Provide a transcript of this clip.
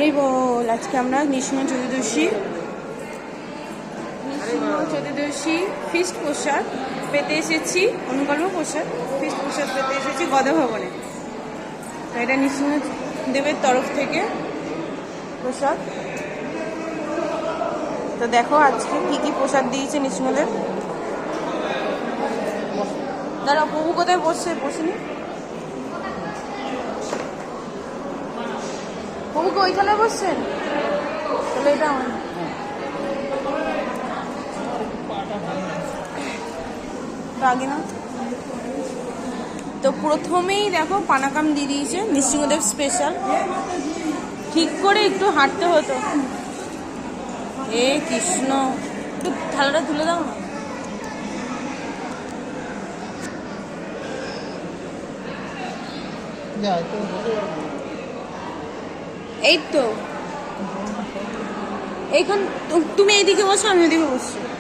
হরি বল। আজকে আমরা নৃসিংহ চতুর্দশী ফিস্ট প্রসাদ পেতে এসেছি, অনুকল্প প্রসাদ ফিস্ট প্রসাদ পেতে এসেছি গদা ভবনে। তো এটা নৃসিংহদেবের তরফ থেকে প্রসাদ। তো দেখো আজকে কি কি প্রসাদ দিয়েছে নৃসিংহদেব। দাঁড়া, প্রভু কোথায় বসেনি? প্রভুকে ওইখানে বসছেন, তাহলে এটা আমার আগে না। তো প্রথমেই দেখো পানাকাম দিয়ে দিয়েছে নৃসিংহদেব স্পেশাল। ঠিক করে একটু হাঁটতে হতো। এ কৃষ্ণ, একটু থালাটা তুলে দাও না। এই তো এইখান, তুমি এইদিকে বসো, আমি ওইদিকে বসছি।